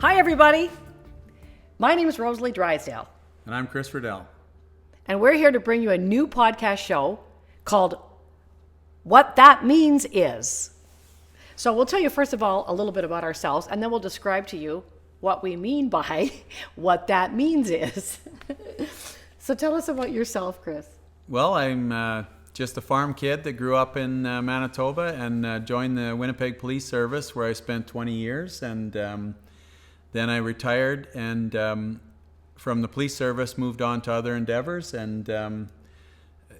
Hi, everybody. My name is Rosalie Drysdale. And I'm Chris Riddell. And we're here to bring you a new podcast show called What That Means Is. So we'll tell you, first of all, a little bit about ourselves, and then we'll describe to you what we mean by what that means is. So tell us about yourself, Chris. Well, I'm just a farm kid that grew up in Manitoba and joined the Winnipeg Police Service, where I spent 20 years. And then I retired and from the police service moved on to other endeavors. And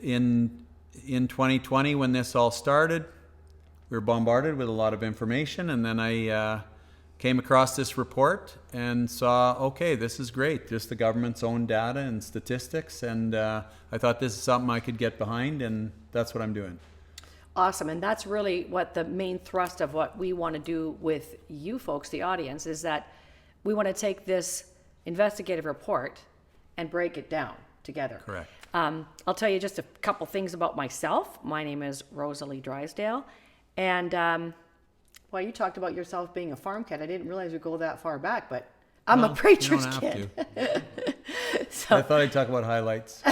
in 2020, when this all started, we were bombarded with a lot of information. And then I came across this report and saw, okay, this is great. Just the government's own data and statistics. And I thought this is something I could get behind, and that's what I'm doing. Awesome. And that's really what the main thrust of what we want to do with you folks, the audience, is that we want to take this investigative report and break it down together. Correct. I'll tell you just a couple things about myself. My name is Rosalie Drysdale. And, well, you talked about yourself being a farm kid. I didn't realize we'd go that far back, but I'm a preacher's kid. So, I thought I'd talk about highlights.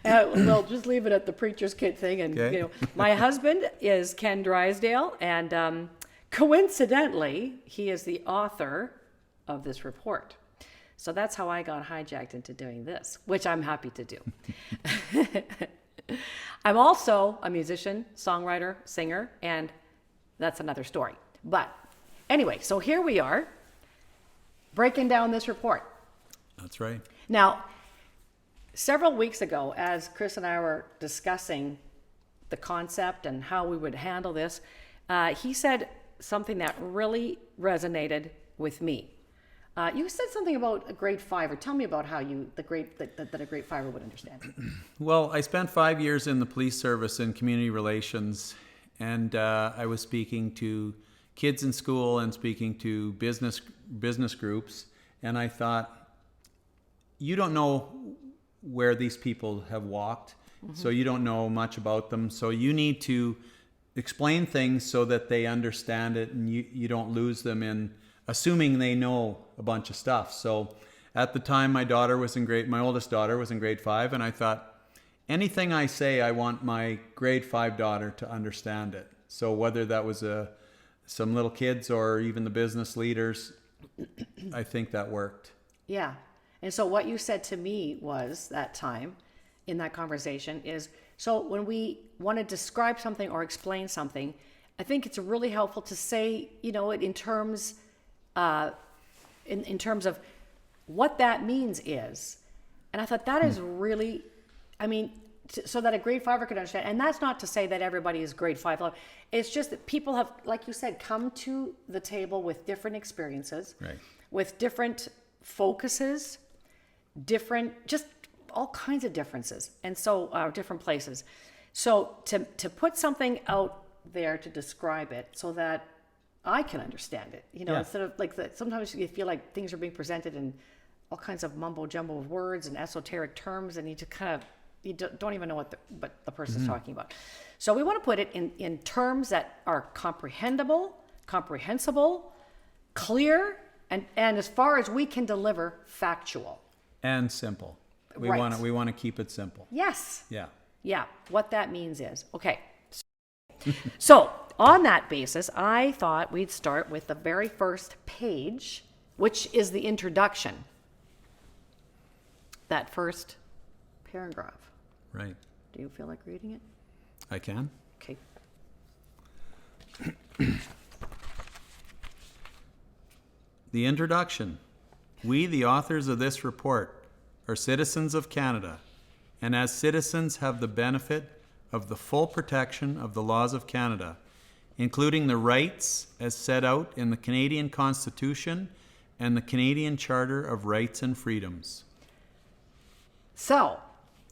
Well, just leave it at the preacher's kid thing. And, Okay. you know, my husband is Ken Drysdale, and coincidentally, he is the author of this report. So that's how I got hijacked into doing this, which I'm happy to do. I'm also a musician, songwriter, singer, and that's another story. But anyway, so here we are breaking down this report. That's right. Now, several weeks ago, as Chris and I were discussing the concept and how we would handle this, he said something that really resonated with me. You said something about a grade fiver. Tell me about how that a grade fiver would understand. Well, I spent 5 years in the police service in community relations, and I was speaking to kids in school and speaking to business groups, and I thought, you don't know where these people have walked, so you don't know much about them, so you need to explain things so that they understand it and you don't lose them in assuming they know a bunch of stuff. So at the time, my oldest daughter was in grade 5, and I thought, anything I say, I want my grade 5 daughter to understand it. So whether that was some little kids or even the business leaders, I think that worked. Yeah. And so what you said to me was that time in that conversation is, so when we want to describe something or explain something, I think it's really helpful to say, you know, it in terms of what that means is. And I thought that is really, I mean, so that a grade fiver could understand. And that's not to say that everybody is grade 5 level. It's just that people have, like you said, come to the table with different experiences, Right. with different focuses, just all kinds of differences. And so, different places. So to put something out there to describe it so that I can understand it, you know, Yeah. instead of sometimes you feel like things are being presented in all kinds of mumbo jumbo words and esoteric terms, and you just you don't even know what the person's talking about. So we want to put it in terms that are comprehensible, clear, and as far as we can deliver, factual. And simple. We Right. want to keep it simple. Yes. Yeah. Yeah. What that means is, okay. So on that basis, I thought we'd start with the very first page, which is the introduction. That first paragraph. Right. Do you feel like reading it? I can. Okay. The introduction. We, the authors of this report, are citizens of Canada, and as citizens have the benefit of the full protection of the laws of Canada, including the rights as set out in the Canadian Constitution and the Canadian Charter of Rights and Freedoms. So,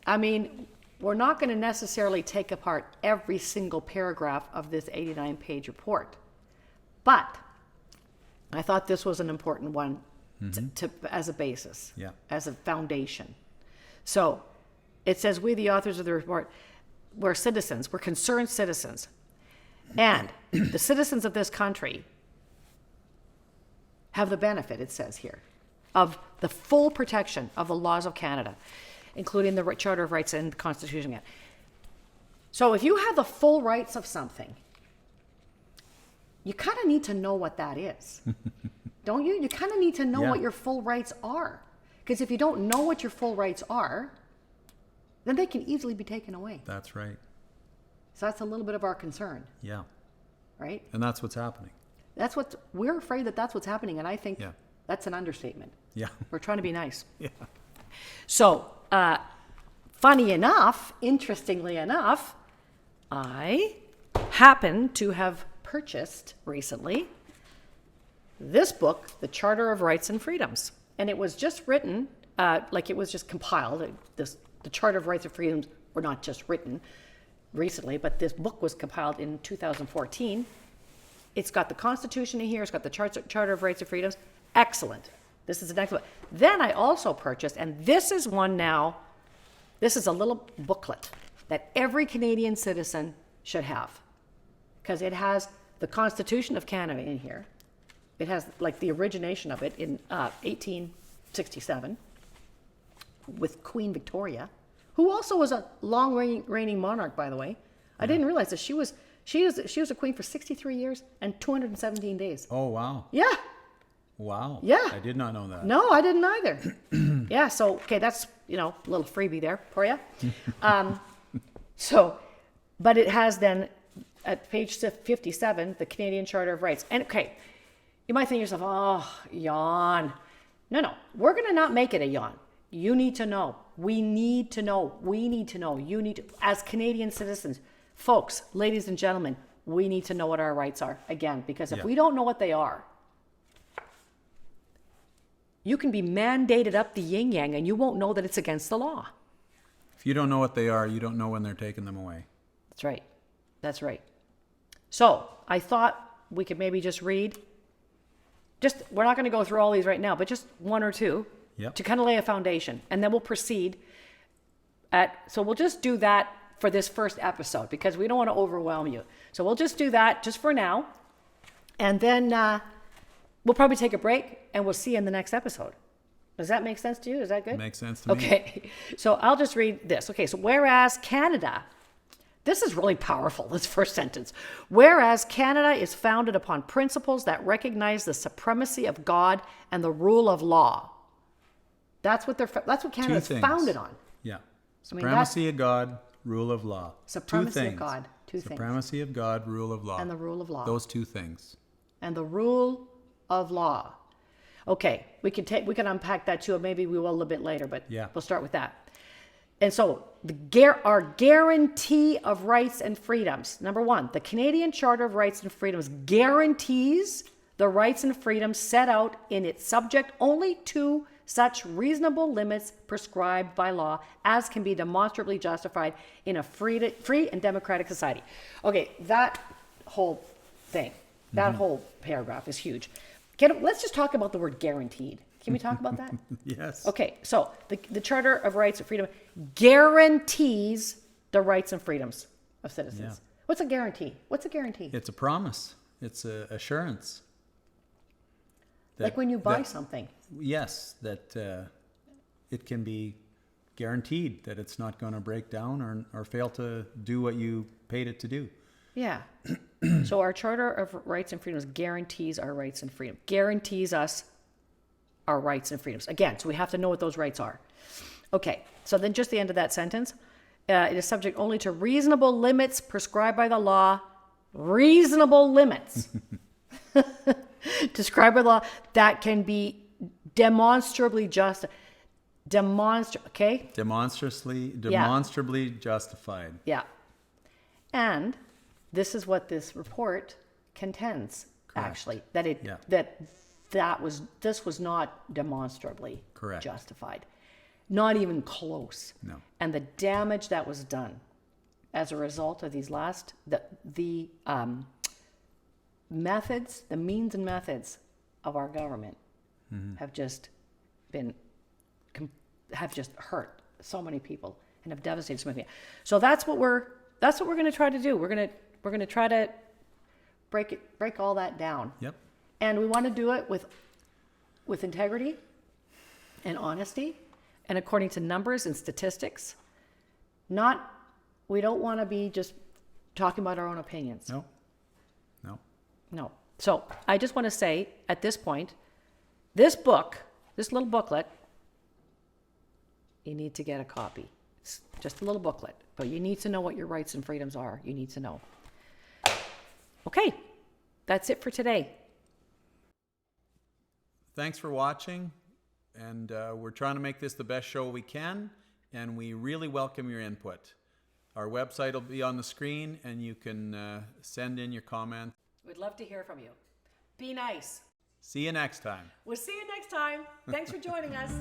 I mean, we're not going to necessarily take apart every single paragraph of this 89-page report, but I thought this was an important one to as a basis, as a foundation. So it says, we, the authors of the report, we're citizens, we're concerned citizens. And the citizens of this country have the benefit, it says here, of the full protection of the laws of Canada, including the Charter of Rights and the Constitution. So if you have the full rights of something, you kind of need to know what that is. Don't you? You kind of need to know what your full rights are. Because if you don't know what your full rights are, then they can easily be taken away. That's right. So that's a little bit of our concern. Yeah. Right? And that's what's happening. We're afraid that that's what's happening. And I think that's an understatement. Yeah. We're trying to be nice. Yeah. So, funny enough, interestingly enough, I happen to have purchased recently this book, The Charter of Rights and Freedoms. And it was just written, it was just compiled. The Charter of Rights and Freedoms were not just written recently, but this book was compiled in 2014. It's got the Constitution in here. It's got the Charter of Rights and Freedoms. Excellent. This is an excellent. Then I also purchased, and this is one now, this is a little booklet that every Canadian citizen should have, because it has the Constitution of Canada in here. It has like the origination of it in 1867 with Queen Victoria, who also was a long reigning monarch, by the way. I didn't realize that she was a queen for 63 years and 217 days. Oh, wow. Yeah. Wow. Yeah. I did not know that. No, I didn't either. Yeah. So, okay, that's, a little freebie there for you. But it has then at page 57, the Canadian Charter of Rights. And okay, you might think to yourself, oh, yawn. No, we're going to not make it a yawn. You need to know. We need to know. We need to know. You need to, as Canadian citizens, folks, ladies and gentlemen, we need to know what our rights are. Again, because if we don't know what they are, you can be mandated up the yin-yang and you won't know that it's against the law. If you don't know what they are, you don't know when they're taking them away. That's right. That's right. So I thought we could maybe just read, we're not going to go through all these right now, but just one or two to kind of lay a foundation. And then we'll proceed so we'll just do that for this first episode because we don't want to overwhelm you. So we'll just do that just for now. And then we'll probably take a break and we'll see you in the next episode. Does that make sense to you? Is that good? Makes sense to me. Okay. So I'll just read this. Okay. So whereas Canada, this is really powerful, this first sentence. Whereas Canada is founded upon principles that recognize the supremacy of God and the rule of law. That's what Canada is founded on. Yeah. Supremacy of God, rule of law. Supremacy of God. Two things. Supremacy of God, rule of law. And the rule of law. Those two things. And the rule of law. Okay, we can unpack that too. Maybe we will a little bit later, but we'll start with that. And so our guarantee of rights and freedoms. Number one, the Canadian Charter of Rights and Freedoms guarantees the rights and freedoms set out in its subject only to such reasonable limits prescribed by law as can be demonstrably justified in a free and democratic society. Okay, that whole thing, that whole paragraph is huge. Let's just talk about the word guaranteed. Can we talk about that? Yes. Okay, so the Charter of Rights and Freedom guarantees the rights and freedoms of citizens. Yeah. What's a guarantee? What's a guarantee? It's a promise. It's an assurance. Like when you buy something. Yes, that it can be guaranteed that it's not going to break down or fail to do what you paid it to do. Yeah. So our Charter of Rights and Freedoms guarantees our rights and freedom. Guarantees us our rights and freedoms. Again, so we have to know what those rights are. Okay, so then just the end of that sentence. It is subject only to reasonable limits prescribed by the law. Reasonable limits. Described by law that can be demonstrably just. Demonstrably justified. Yeah. And this is what this report contends. Correct. Actually, this was not demonstrably justified, not even close. No. And the damage that was done as a result of these the methods, the means and methods of our government have just hurt so many people and have devastated so many people. So that's what we're going to try to do. We're going to try to break all that down. Yep. And we want to do it with with integrity and honesty and according to numbers and statistics. We don't want to be just talking about our own opinions. No. No. So I just want to say at this point, this book, this little booklet, you need to get a copy. It's just a little booklet, but you need to know what your rights and freedoms are. You need to know. Okay, that's it for today. Thanks for watching, and we're trying to make this the best show we can, and we really welcome your input. Our website will be on the screen, and you can send in your comments. We'd love to hear from you. Be nice. See you next time. We'll see you next time. Thanks for joining us.